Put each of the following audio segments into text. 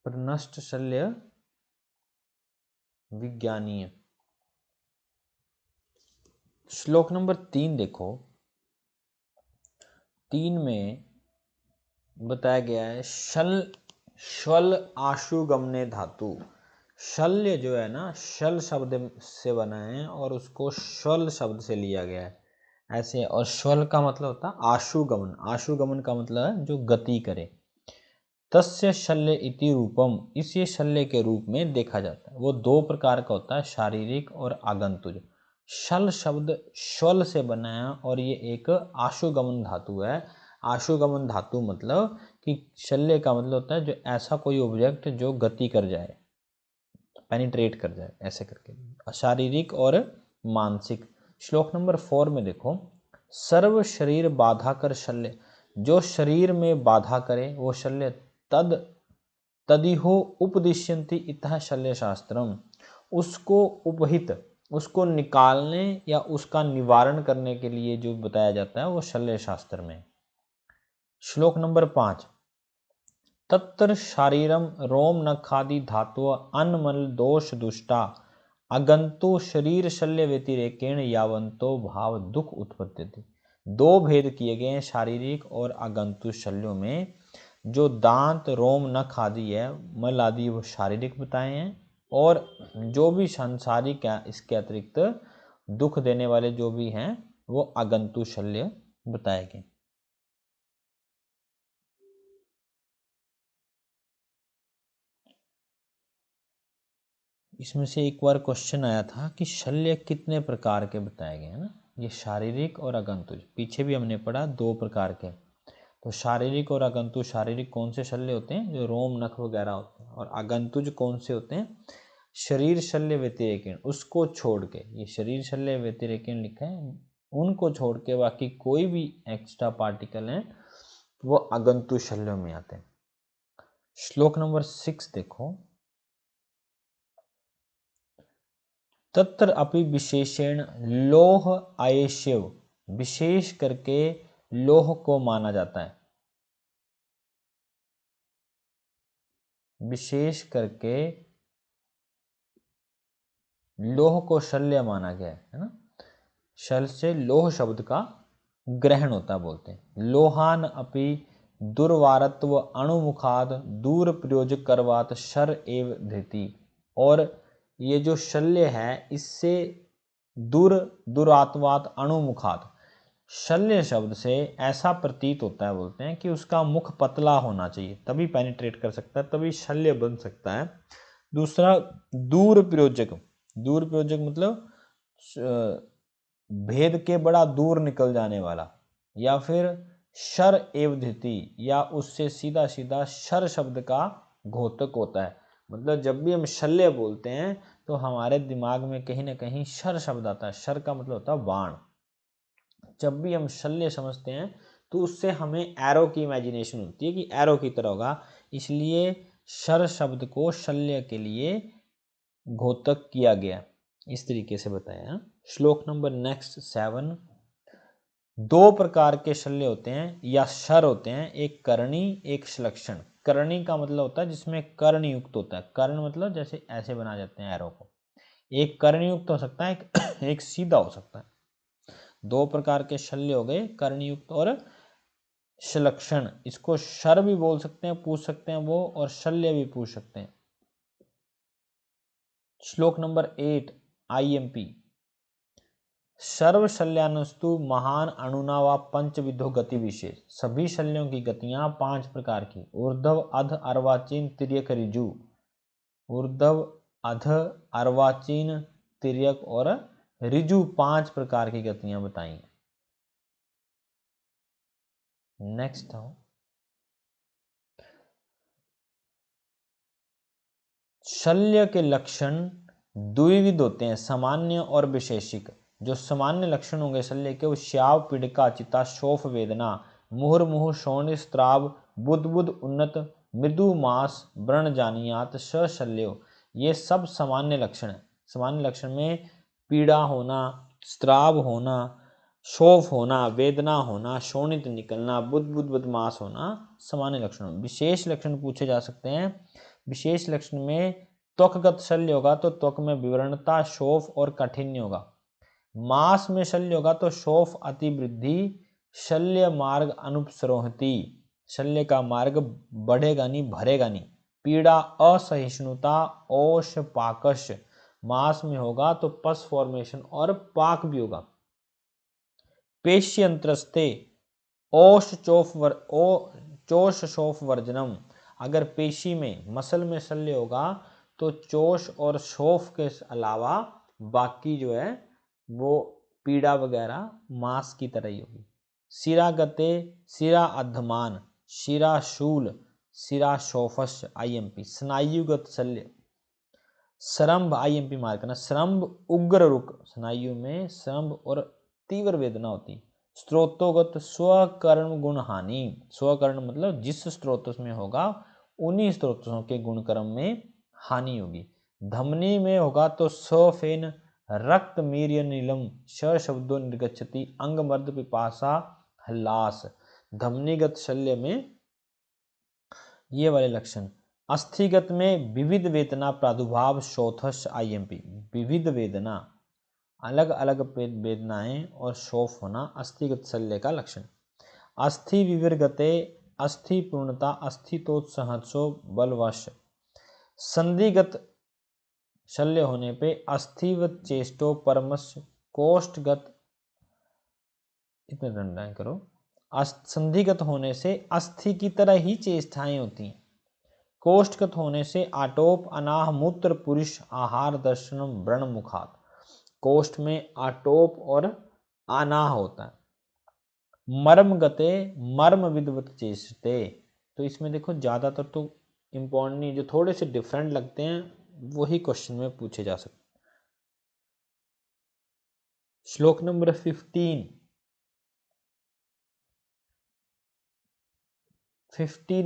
प्रनष्ट शल्य विज्ञानीय। श्लोक नंबर 3 देखो, 3 में बताया गया है शल आशुगमने धातु। शल्य जो है ना, शल शब्द से बना है और उसको श्वल शब्द से लिया गया है ऐसे। और श्वल का मतलब होता है आशुगमन। आशुगमन का मतलब है जो गति करे। तस्य शल्य इति रूपम, इसे शल्य के रूप में देखा जाता है। वो 2 प्रकार का होता है, शारीरिक और आगंतुज। शल शब्द श्वल से बना है और ये एक आशुगमन धातु है। आशुगमन धातु मतलब कि शल्य का मतलब होता है जो ऐसा कोई ऑब्जेक्ट जो गति कर जाए, पेनिट्रेट कर जाए, ऐसे करके। शारीरिक और मानसिक। श्लोक नंबर 4 में देखो, सर्व शरीर बाधा कर शल्य, जो शरीर में बाधा करे वो शल्य। तदिहो उपदिश्यन्ति इतः शल्य शास्त्रम, उसको उपहित, उसको निकालने या उसका निवारण करने के लिए जो बताया जाता है वो शल्य शास्त्र में। श्लोक नंबर 5, तत्र शारीरम रोम नखादि धातु अन्मल दोष दुष्टा अगंतो शरीर शल्य व्यतिरेकेण यावंतो भाव दुख उत्पत्ति। 2 भेद किए गए हैं शारीरिक और आगंतु शल्यों में। जो दांत रोम नख आदि है, मल आदि, वो शारीरिक बताए हैं। और जो भी सांसारिक है इसके अतिरिक्त दुख देने वाले जो भी हैं वो आगंतु शल्य बताए गए। इसमें से एक बार क्वेश्चन आया था कि शल्य कितने प्रकार के बताए गए हैं ना। ये शारीरिक और आगंतुज, पीछे भी हमने पढ़ा 2 प्रकार के। तो शारीरिक और आगंतुज, शारीरिक कौन से शल्य होते हैं, जो रोम नख वगैरह होते हैं। और आगंतुज कौन से होते हैं, शरीर शल्य व्यतिरेकेण, उसको छोड़ के। ये शरीर शल्य व्यतिरेकेण लिखा है, उनको छोड़ के बाकी कोई भी एक्स्ट्रा पार्टिकल हैं वो आगंतुज शल्यों में आते हैं। श्लोक नंबर 6 देखो, तत्र अपि विशेषण लोह आयेष्यव, विशेष करके लोह को माना जाता है। विशेष करके लोह को शल्य माना गया है ना। शल से लोह शब्द का ग्रहण होता बोलते हैं। लोहान अपि दुर्वारत्व अणुमुखाद दूर प्रयोजक करवात शर एव धृति। और ये जो शल्य है इससे दुरात्वात अणुमुखात, शल्य शब्द से ऐसा प्रतीत होता है बोलते हैं कि उसका मुख पतला होना चाहिए, तभी पेनिट्रेट कर सकता है, तभी शल्य बन सकता है। दूसरा दूर प्रयोजक, दूर प्रयोजक मतलब भेद के बड़ा दूर निकल जाने वाला। या फिर शर एवधिति, या उससे सीधा सीधा शर शब्द का घोतक होता है। मतलब जब भी हम शल्य बोलते हैं तो हमारे दिमाग में कहीं ना कहीं शर शब्द आता है। शर का मतलब होता है बाण। जब भी हम शल्य समझते हैं तो उससे हमें एरो की इमेजिनेशन होती है कि एरो की तरह होगा, इसलिए शर शब्द को शल्य के लिए घोतक किया गया। इस तरीके से बताया। श्लोक नंबर नेक्स्ट 7, 2 प्रकार के शल्य होते हैं या शर होते हैं, एक करणी एक श्लक्षण। करणी का मतलब होता है जिसमें कर्ण युक्त होता है। कर्ण मतलब जैसे ऐसे बना जाते हैं एरो को। एक कर्ण युक्त हो सकता है, एक सीधा हो सकता है। 2 प्रकार के शल्य हो गए, कर्णयुक्त और श्लक्षण। इसको शर भी बोल सकते हैं, पूछ सकते हैं वो, और शल्य भी पूछ सकते हैं। श्लोक नंबर 8 IMP, सर्व शल्यानुस्तु महान अणुना व पंचविधो गति विशेष। सभी शल्यों की गतियां 5 प्रकार की, ऊर्ध्व अध अर्वाचीन तिर्यक ऋजु। ऊर्ध्व अध अर्वाचीन तिर्यक और ऋजु 5 प्रकार की गतियां बताई। नेक्स्ट हो, शल्य के लक्षण द्विविध होते हैं, सामान्य और विशेषिक। जो सामान्य लक्षण होंगे शल्य के, वो श्याव पीड़िका चिता शोफ वेदना मुहुर्मुहु शोण स्त्राव बुद्बुद उन्नत मृदु मास व्रण जानियात स शल्यो। ये सब सामान्य लक्षण है। सामान्य लक्षण में पीड़ा होना, स्त्राव होना, शोफ होना, वेदना होना, शोणित निकलना, बुद्बुद बदमाश होना सामान्य लक्षण। विशेष लक्षण पूछे जा सकते हैं। विशेष लक्षण में त्वकगत शल्य होगा तो त्वक में विवरणता, शोफ और काठिन्य होगा। मांस में शल्य होगा तो शोफ अतिवृद्धि, शल्य मार्ग अनुपसरोहति, शल्य का मार्ग बढ़ेगा नहीं, भरेगा नहीं। पीड़ा असहिष्णुता, ओष पाकश, मांस में होगा तो पस फॉर्मेशन और पाक भी होगा। पेशी अंतरस्ते, ओष चोष शोफ वर्जनम, अगर पेशी में मसल में शल्य होगा तो चोष और शोफ के अलावा बाकी जो है वो पीड़ा वगैरह मांस की तरह ही होगी। सिरा गते, सिरा अधमान, शिरा शूल, सिरा शोफस आईएमपी। स्नायुगत शल्य, श्रम्भ आईएमपी मार्क करना, श्रम्भ उग्र रुक, स्नायु में श्रम्भ और तीव्र वेदना होती। स्त्रोतोगत स्वकर्ण गुण हानि, स्वकर्ण मतलब जिस स्त्रोत में होगा उन्हीं स्त्रोतों के गुणकर्म में हानि होगी। धमनी में होगा तो सफेन रक्त मीर्य नीलम, श शब्दों निर्गच्छति, अंग मर्द पिपासा हल्लास। धमनीगत शल्य में ये वाले लक्षण। अस्थिगत में विविध वेदना प्रादुर्भाव शोथस आईएमपी, विविध वेदना अलग अलग वेदनाएं और शोफ होना अस्थिगत शल्य का लक्षण। अस्थि विवर्गते, अस्थि पूर्णता, अस्थितोत्सहसो बलवश। संधिगत शल्य होने पे अस्थिवत चेष्टो परमश, कोष्ठगत, इतने दंडाएं करो। संधिगत होने से अस्थि की तरह ही चेष्टाएं होती हैं। कोष्ठगत होने से आटोप अनाह मूत्र पुरुष आहार दर्शनम व्रण मुखात, कोष्ठ में आटोप और अनाह होता है। मर्म गते, मर्म विदवत चेष्टे, तो इसमें देखो ज्यादातर तो इंपॉर्टेंट नहीं, जो थोड़े से डिफरेंट लगते हैं वही क्वेश्चन में पूछे जा सकते। श्लोक नंबर 15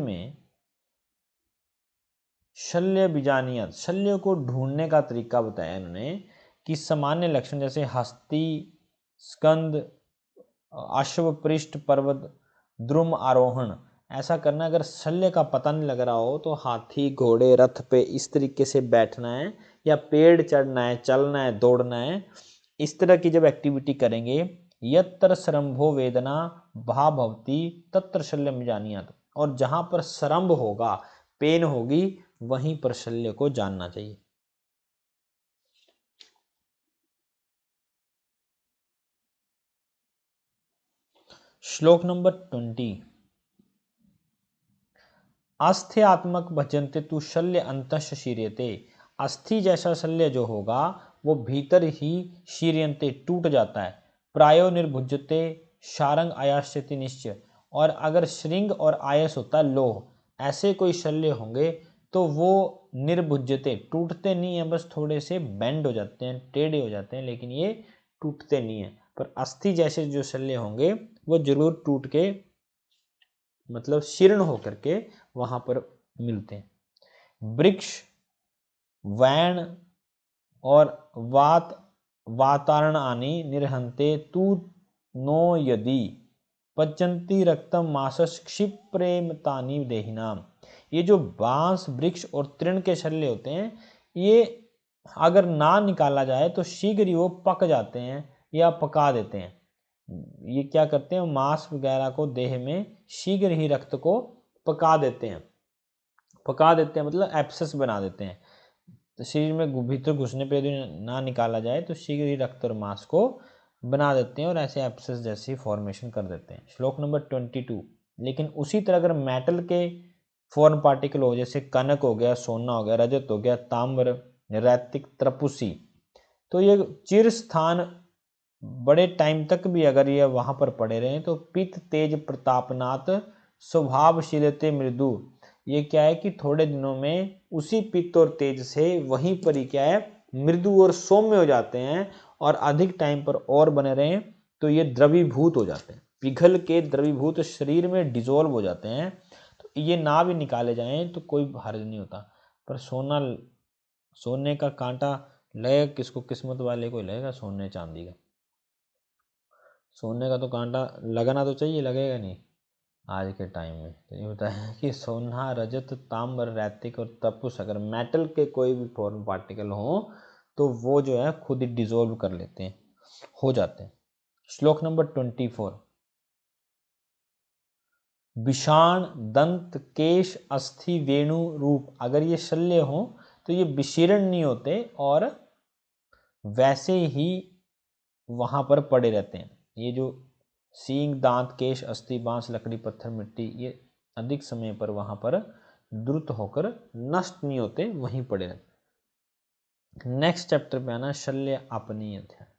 में शल्य बीजानियत, शल्य को ढूंढने का तरीका बताया इन्होंने कि सामान्य लक्षण जैसे हस्ती, स्कंद, अश्व पृष्ठ पर्वत, द्रुम आरोहण, ऐसा करना। अगर शल्य का पता नहीं लग रहा हो तो हाथी घोड़े रथ पे इस तरीके से बैठना है, या पेड़ चढ़ना है, चलना है, दौड़ना है। इस तरह की जब एक्टिविटी करेंगे, यत्र श्रम्भो वेदना भा भवती तत्र शल्य बीजानियत, और जहां पर श्रम्भ होगा, पेन होगी, वहीं पर शल्य को जानना चाहिए। श्लोक नंबर 20। अस्थियात्मक भजन्ते तु शल्य अंतश शीर्यते, अस्थि जैसा शल्य जो होगा वो भीतर ही शीर्यन्ते टूट जाता है। प्रायो निर्भुजते शारंग आयास्यति निश्चय, और अगर श्रृंग और आयस होता है लोह, ऐसे कोई शल्य होंगे तो वो निर्भुजते, टूटते नहीं है, बस थोड़े से बेंड हो जाते हैं, टेढ़े हो जाते हैं, लेकिन ये टूटते नहीं है। पर अस्थि जैसे जो शल्य होंगे वो जरूर टूट के, मतलब शीर्ण होकर के वहां पर मिलते हैं। वृक्ष, वैण और वातारण आनी निर्हंते तू नो यदि पचंती रक्तम मासस क्षिप्रेमतानी देहिनाम। ये जो बांस, वृक्ष और तृण के शल्य होते हैं, ये अगर ना निकाला जाए तो शीघ्र ही वो पक जाते हैं या पका देते हैं। ये क्या करते हैं, मांस वगैरह को देह में शीघ्र ही रक्त को पका देते हैं। पका देते हैं मतलब एब्सेस बना देते हैं। तो शरीर में भीतर घुसने पे यदि ना निकाला जाए तो शीघ्र ही रक्त और मांस को बना देते हैं और ऐसे एब्सेस जैसी फॉर्मेशन कर देते हैं। श्लोक नंबर 22। लेकिन उसी तरह अगर मेटल के फॉर्म पार्टिकल हो, जैसे कनक हो गया, सोना हो गया, रजत हो गया, ताम्र, रैतिक, त्रपुसी, तो ये चिर स्थान बड़े टाइम तक भी अगर ये वहां पर पड़े रहे तो पित्त तेज प्रतापनाथ स्वभावशीलते मृदु, ये क्या है कि थोड़े दिनों में उसी पित्त और तेज से वहीं पर ही क्या है मृदु और सौम्य हो जाते हैं, और अधिक टाइम पर और बने रहे तो ये द्रवीभूत हो जाते हैं, पिघल के द्रवीभूत शरीर में डिजोल्व हो जाते हैं। तो ये ना भी निकाले जाएं तो कोई हर्ज नहीं होता। पर सोने का कांटा लगेगा किसको, किस्मत वाले को लगेगा, सोने चांदी का। सोने का तो कांटा लगना तो चाहिए, लगेगा नहीं आज के टाइम में। तो ये बताया कि सोना, रजत, ताम्र, रैतिक और तपुस अगर मेटल के कोई भी फॉर्म पार्टिकल हो तो वो जो है खुद ही डिजोल्व कर लेते हैं, हो जाते हैं। श्लोक नंबर 24। विषाण, दंत, केश, अस्थि, वेणु, रूप अगर ये शल्य हो तो ये विशीर्ण नहीं होते और वैसे ही वहां पर पड़े रहते हैं। ये जो सींग, दांत, केश, अस्थि, बांस, लकड़ी, पत्थर, मिट्टी, ये अधिक समय पर वहां पर द्रुत होकर नष्ट नहीं होते, वहीं पड़े रहते। नेक्स्ट चैप्टर पे आना शल्य आपनीय अध्याय।